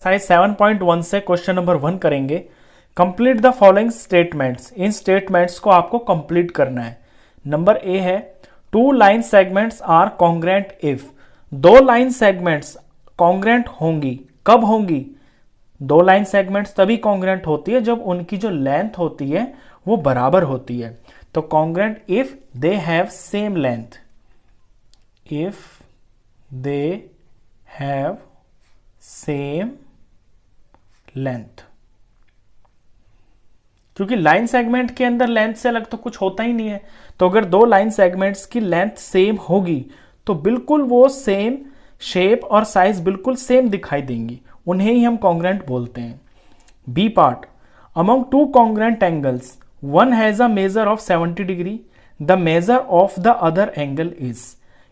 Exercise 7.1 से question number 1 करेंगे। Complete the following statements. इन स्टेटमेंट्स को आपको कंप्लीट करना है। नंबर ए है two line segments are congruent if. दो लाइन सेगमेंट्स कॉन्ग्रेंट होंगी। कब होंगी? दो लाइन सेगमेंट्स तभी कॉन्ग्रेंट होती है जब उनकी जो लेंथ होती है वो बराबर होती है। तो congruent if they have same length. If they have same length. क्योंकि लाइन सेगमेंट के अंदर लेंथ से अलग तो कुछ होता ही नहीं है, तो अगर दो लाइन सेगमेंट्स की लेंथ सेम होगी तो बिल्कुल वो सेम शेप और साइज बिल्कुल सेम दिखाई देंगी, उन्हें ही हम कॉन्ग्रेंट बोलते हैं। B part, among two congruent angles one has a measure of 70 degree, the measure of the other angle is.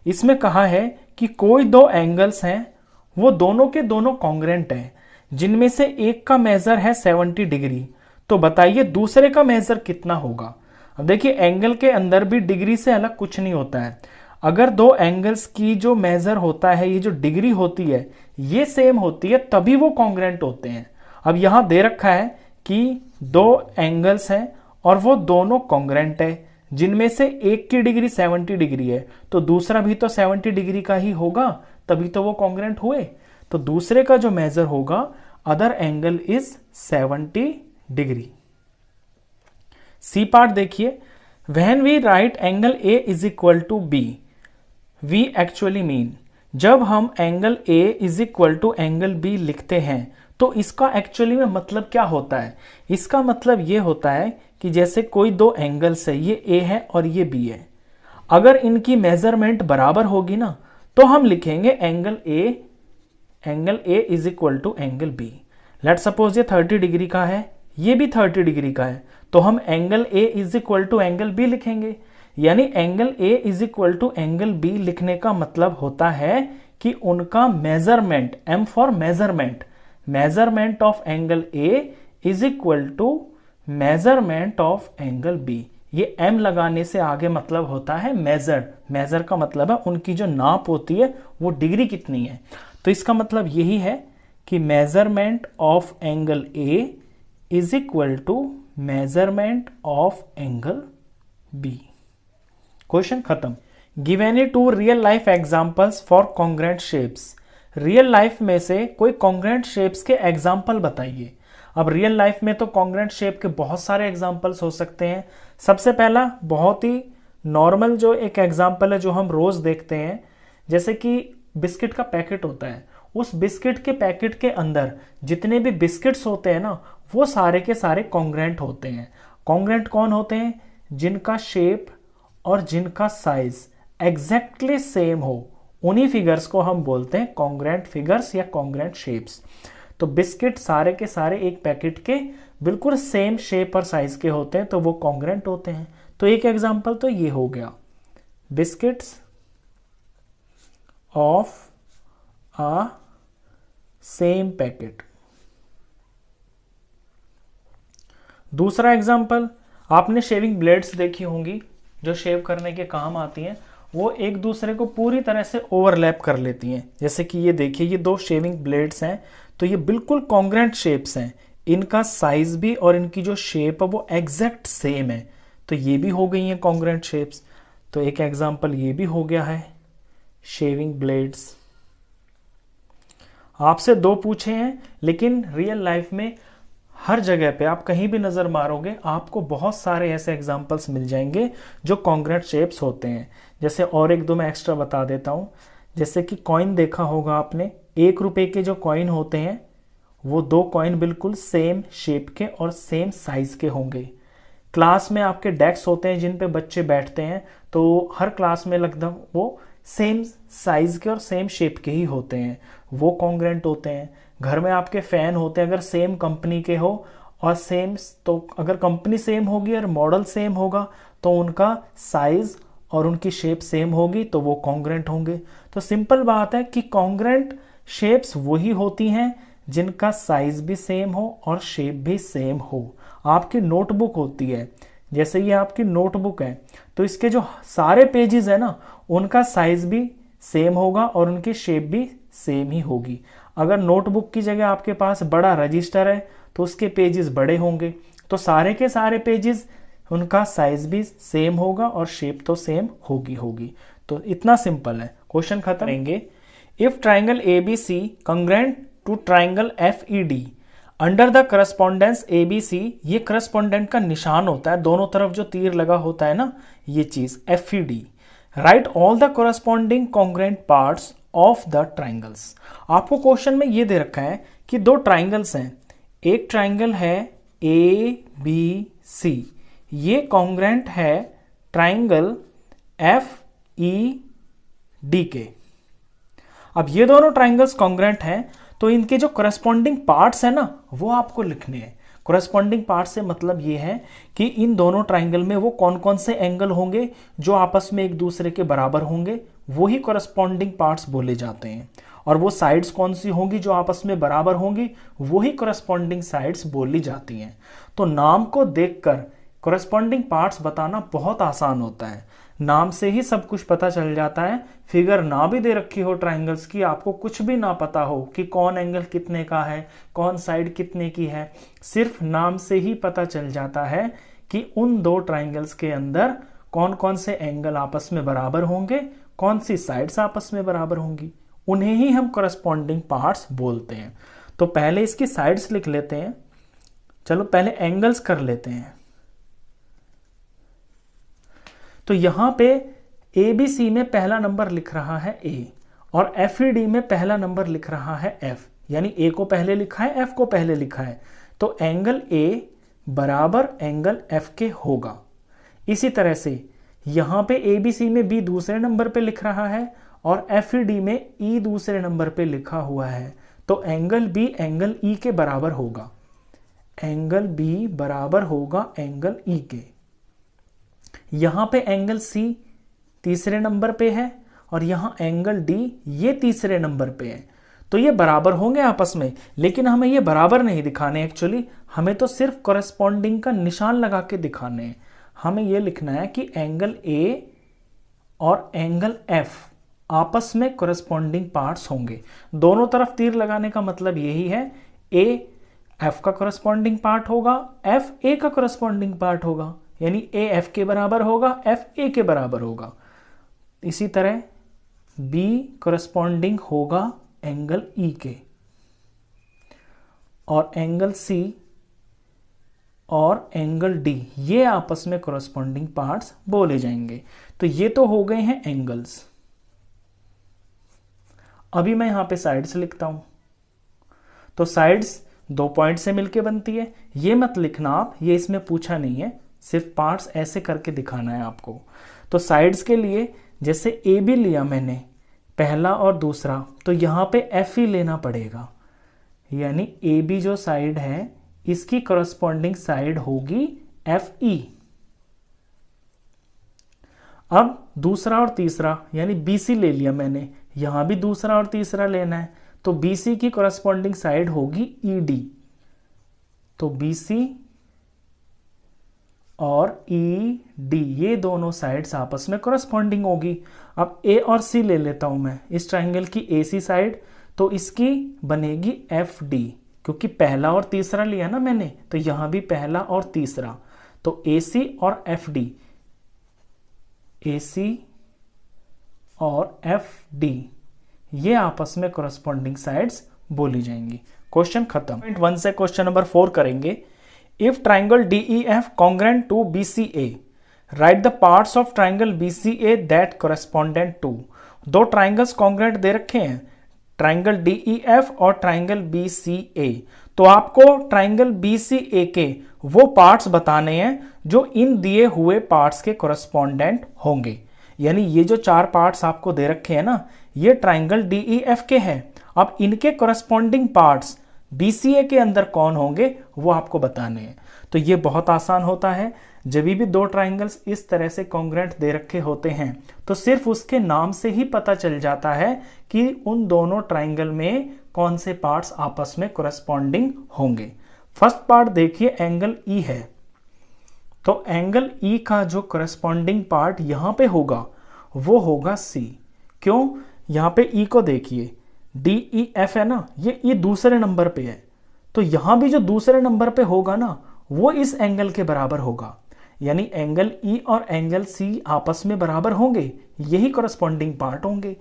इसमें कहा है कि कोई दो एंगल्स हैं, वो दोनों के दोनों कॉन्ग्रेंट हैं, जिनमें से एक का मेजर है 70 डिग्री। तो बताइए दूसरे का मेजर कितना होगा। अब देखिए एंगल के अंदर भी डिग्री से अलग कुछ नहीं होता है। अगर दो एंगल्स की जो मेजर होता है, ये जो डिग्री होती है, ये सेम होती है तभी वो कॉन्ग्रेंट होते हैं। अब यहां दे रखा है कि दो एंगल्स हैं और वो दोनों कॉन्ग्रेंट है, जिनमें से एक की डिग्री 70 डिग्री है, तो दूसरा भी तो 70 डिग्री का ही होगा, तभी तो वो कॉन्ग्रेंट हुए। तो दूसरे का जो मेजर होगा, other angle is 70 degree. C part देखिए, when we write angle A is equal to B, we actually mean, जब हम angle A is equal to angle B लिखते हैं तो इसका एक्चुअली में मतलब क्या होता है? इसका मतलब ये होता है कि जैसे कोई दो एंगल्स है, ये ए है और ये बी है, अगर इनकी मेजरमेंट बराबर होगी ना तो हम लिखेंगे angle A is equal to angle B. Let suppose ये 30 डिग्री का है, ये भी 30 डिग्री का है, तो हम angle A is equal to angle B लिखेंगे। यानी angle A is equal to angle B लिखने का मतलब होता है कि उनका measurement, M for measurement, measurement of angle A is equal to measurement of angle B. ये एम लगाने से आगे मतलब होता है मेजर। मेजर का मतलब है उनकी जो नाप होती है वो डिग्री कितनी है। तो इसका मतलब यही है कि measurement of angle A is equal to measurement of angle B. Question खत्म। Give any two real life examples for congruent shapes. Real life में से कोई कॉन्ग्रेंट शेप्स के एग्जांपल बताइए। अब रियल लाइफ में तो कॉन्ग्रेंट शेप के बहुत सारे एग्जांपल्स हो सकते हैं। सबसे पहला बहुत ही नॉर्मल जो एक एग्जांपल है जो हम रोज देखते हैं, जैसे कि बिस्किट का पैकेट होता है, उस बिस्किट के पैकेट के अंदर जितने भी बिस्किट्स होते हैं ना, वो सारे के सारे कॉन्ग्रेंट होते हैं। कॉन्ग्रेंट कौन होते हैं? जिनका शेप और जिनका साइज एग्जैक्टली सेम हो, उन्हीं फिगर्स को हम बोलते हैं कॉन्ग्रेंट फिगर्स या कॉन्ग्रेंट शेप्स। तो बिस्किट सारे के सारे एक पैकेट के बिल्कुल सेम शेप और साइज के होते हैं, तो वो कॉन्ग्रेंट होते हैं। तो एक एग्जांपल तो ये हो गया, biscuits of a same packet. दूसरा एग्जांपल, आपने शेविंग ब्लेड्स देखी होंगी जो शेव करने के काम आती हैं, वो एक दूसरे को पूरी तरह से ओवरलैप कर लेती हैं। जैसे कि ये देखिए, ये दो शेविंग ब्लेड्स हैं, तो ये बिल्कुल कॉन्ग्रेंट शेप्स हैं, इनका साइज भी और इनकी जो शेप है वो एग्जैक्ट सेम है, तो ये भी हो गई हैं कॉन्ग्रेंट शेप्स। तो एक एग्जांपल ये भी हो गया है, शेविंग ब्लेड्स। आपसे दो पूछे हैं, लेकिन रियल लाइफ में हर जगह पे आप कहीं भी नजर मारोगे आपको बहुत सारे ऐसे एग्जांपल्स मिल जाएंगे जो कॉन्ग्रेंट शेप्स होते हैं। जैसे और एक दो मैं एक्स्ट्रा बता देता हूं, जैसे कि कॉइन देखा होगा आपने, 1 रुपए के जो कॉइन होते हैं वो दो कॉइन बिल्कुल सेम शेप के और सेम साइज के होंगे। क्लास में आपके डेस्क होते हैं जिन पे बच्चे बैठते हैं, तो हर क्लास में लगभग वो सेम साइज के और सेम शेप के ही होते हैं, वो कॉन्ग्रेंट होते हैं। घर में आपके फैन होते हैं, अगर सेम कंपनी के हो और सेम, तो अगर कंपनी सेम होगी और मॉडल सेम होगा तो उनका साइज और उनकी शेप सेम होगी, तो वो कॉन्ग्रेंट होंगे। तो सिंपल बात है कि कॉन्ग्रेंट शेप्स वही होती हैं जिनका साइज भी सेम हो और शेप भी सेम हो। आपकी नोटबुक होती है, जैसे ये आपकी नोटबुक है, तो इसके जो सारे पेजेस है ना, उनका साइज भी सेम होगा और उनकी शेप भी सेम ही होगी। अगर नोटबुक की जगह आपके पास बड़ा रजिस्टर है तो उसके पेजेस बड़े होंगे, तो सारे के सारे पेजेस उनका साइज भी सेम होगा और शेप तो सेम होगी। तो इतना सिंपल है, क्वेश्चन खत्म करेंगे। If triangle ABC congruent to triangle FED under the correspondence ABC, ये करस्पॉन्डेंट का निशान होता है, दोनों तरफ जो तीर लगा होता है ना, ये चीज FED। Right all the corresponding congruent parts of the triangles. आपको क्वेश्चन में ये दे रखा है कि दो ट्राइंगल्स हैं, एक ट्राइंगल है ABC, ये कॉन्ग्रेंट है ट्राइंगल FED के। अब ये दोनों ट्राइंगल्स कॉन्ग्रेंट हैं, तो इनके जो करस्पॉन्डिंग पार्ट्स है ना, वो आपको लिखने हैं। करस्पॉन्डिंग पार्ट से मतलब ये है कि इन दोनों ट्राइंगल में वो कौन कौन से एंगल होंगे जो आपस में एक दूसरे के बराबर होंगे, वही करस्पॉन्डिंग पार्ट्स बोले जाते हैं। और वो साइड्स कौन सी होंगी जो आपस में बराबर होंगी, वही करस्पॉन्डिंग साइड्स बोली जाती हैं। तो नाम को देखकर करस्पॉन्डिंग पार्ट्स बताना बहुत आसान होता है, नाम से ही सब कुछ पता चल जाता है। फिगर ना भी दे रखी हो ट्राइंगल्स की, आपको कुछ भी ना पता हो कि कौन एंगल कितने का है, कौन साइड कितने की है, सिर्फ नाम से ही पता चल जाता है कि उन दो ट्राइंगल्स के अंदर कौन कौन से एंगल आपस में बराबर होंगे, कौन सी साइड्स आपस में बराबर होंगी, उन्हें ही हम करस्पॉन्डिंग पार्ट्स बोलते हैं। तो पहले इसकी साइड्स लिख लेते हैं। चलो पहले एंगल्स कर लेते हैं। तो यहां पे ABC में पहला नंबर लिख रहा है A और FED में पहला नंबर लिख रहा है F, यानी A को पहले लिखा है, F को पहले लिखा है, तो एंगल A बराबर एंगल F के होगा। इसी तरह से यहां पे ABC में B दूसरे नंबर पे लिख रहा है और FED में E दूसरे नंबर पे लिखा हुआ है, तो एंगल B एंगल E के बराबर होगा। एंगल B बराबर होगा एंगल E के। यहां पे एंगल C तीसरे नंबर पे है और यहां एंगल D ये तीसरे नंबर पे है, तो ये बराबर होंगे आपस में। लेकिन हमें ये बराबर नहीं दिखाने, एक्चुअली हमें तो सिर्फ करस्पॉन्डिंग का निशान लगा के दिखाने हैं। हमें ये लिखना है कि एंगल A और एंगल F आपस में करस्पॉन्डिंग पार्ट्स होंगे। दोनों तरफ तीर लगाने का मतलब यही है, A F का करस्पॉन्डिंग पार्ट होगा, F A का करस्पॉन्डिंग पार्ट होगा, यानी A F के बराबर होगा, F A के बराबर होगा। इसी तरह B करस्पॉन्डिंग होगा एंगल E के, और एंगल C और एंगल D ये आपस में करस्पॉन्डिंग पार्ट्स बोले जाएंगे। तो ये तो हो गए हैं एंगल्स। अभी मैं यहां पे साइड्स लिखता हूं। तो साइड्स दो पॉइंट से मिलके बनती है, ये मत लिखना आप, ये इसमें पूछा नहीं है, सिर्फ पार्ट्स ऐसे करके दिखाना है आपको। तो साइड्स के लिए जैसे AB लिया मैंने पहला और दूसरा, तो यहां पे FE लेना पड़ेगा, यानी AB जो साइड है इसकी करस्पॉन्डिंग साइड होगी FE। अब दूसरा और तीसरा यानी BC ले लिया मैंने, यहां भी दूसरा और तीसरा लेना है, तो BC की करस्पॉन्डिंग साइड होगी ED। तो BC और ED ये दोनों साइड्स आपस में करस्पॉन्डिंग होगी। अब A और C ले लेता हूं मैं, इस ट्राइंगल की AC साइड, तो इसकी बनेगी FD, क्योंकि पहला और तीसरा लिया ना मैंने, तो यहां भी पहला और तीसरा, तो AC और FD, AC और FD ये आपस में करस्पॉन्डिंग साइड्स बोली जाएंगी। क्वेश्चन खत्म। पॉइंट 1 से क्वेश्चन नंबर 4 करेंगे। If triangle DEF congruent to BCA, right the parts of triangle BCA that correspondent to. दो ट्राइंगल्स कॉन्ग्रेंट दे रखे हैं, ट्राइंगल DEF और ट्राइंगल BCA, तो आपको ट्राइंगल BCA के वो पार्ट्स बताने हैं जो इन दिए हुए पार्ट्स के करस्पॉन्डेंट होंगे। यानी ये जो चार पार्ट्स आपको दे रखे हैं ना, ये ट्राइंगल DEF के हैं। अब इनके करस्पॉन्डिंग पार्ट्स BCA के अंदर कौन होंगे वो आपको बताने हैं। तो ये बहुत आसान होता है, जब भी दो ट्राइंगल्स इस तरह से कॉन्ग्रेंट दे रखे होते हैं तो सिर्फ उसके नाम से ही पता चल जाता है कि उन दोनों ट्राइंगल में कौन से पार्ट्स आपस में करस्पॉन्डिंग होंगे। फर्स्ट पार्ट देखिए, एंगल E है, तो एंगल E का जो करस्पॉन्डिंग पार्ट यहां पे होगा वो होगा C। क्यों? यहां पे E को देखिए, DEF है ना, ये दूसरे नंबर पे है, तो यहां भी जो दूसरे नंबर पे होगा ना वो इस एंगल के बराबर होगा, यानी एंगल E और एंगल C आपस में बराबर होंगे, यही करस्पॉन्डिंग पार्ट होंगे,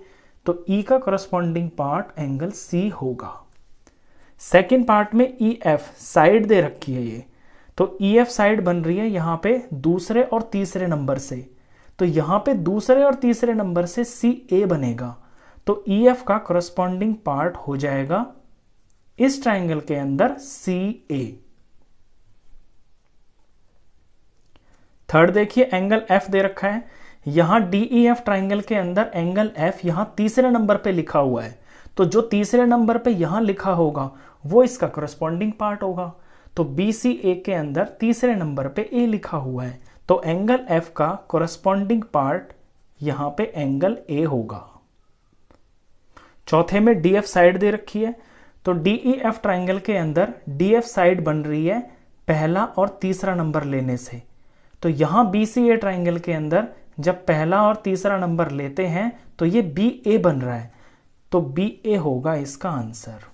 तो E का करस्पॉन्डिंग पार्ट एंगल C होगा। सेकेंड पार्ट में EF साइड दे रखी है ये, तो EF साइड बन रही है यहां पे दूसरे और तीसरे नंबर से, तो यहां पे दूसरे और तीसरे नंबर से CA बनेगा, तो EF का करस्पॉन्डिंग पार्ट हो जाएगा इस ट्राइंगल के अंदर CA। थर्ड देखिए, एंगल F दे रखा है, यहां DEF ट्राइंगल के अंदर एंगल F यहां तीसरे नंबर पे लिखा हुआ है, तो जो तीसरे नंबर पे यहां लिखा होगा वो इसका करस्पॉन्डिंग पार्ट होगा, तो BCA के अंदर तीसरे नंबर पे A लिखा हुआ है, तो एंगल F का करस्पॉन्डिंग पार्ट यहां पे एंगल A होगा। चौथे में DF साइड दे रखी है, तो DEF ट्राइंगल के अंदर DF साइड बन रही है पहला और तीसरा नंबर लेने से, तो यहां BCA ट्राइंगल के अंदर जब पहला और तीसरा नंबर लेते हैं तो ये BA बन रहा है, तो BA होगा इसका आंसर।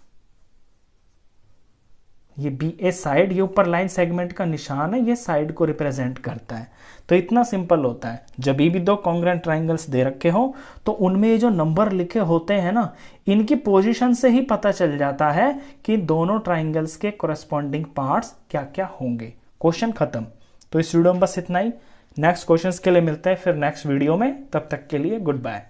ये BA साइड, ये ऊपर लाइन सेगमेंट का निशान है, ये साइड को रिप्रेजेंट करता है। तो इतना सिंपल होता है, जब भी दो कॉन्ग्रुएंट ट्राइंगल्स दे रखे हो तो उनमें ये जो नंबर लिखे होते हैं ना, इनकी पोजीशन से ही पता चल जाता है कि दोनों ट्राइंगल्स के कोरेस्पॉन्डिंग पार्ट्स क्या क्या होंगे। क्वेश्चन खत्म। तो इस वीडियो में बस इतना ही, नेक्स्ट क्वेश्चंस के लिए मिलते हैं फिर नेक्स्ट वीडियो में, तब तक के लिए गुड बाय।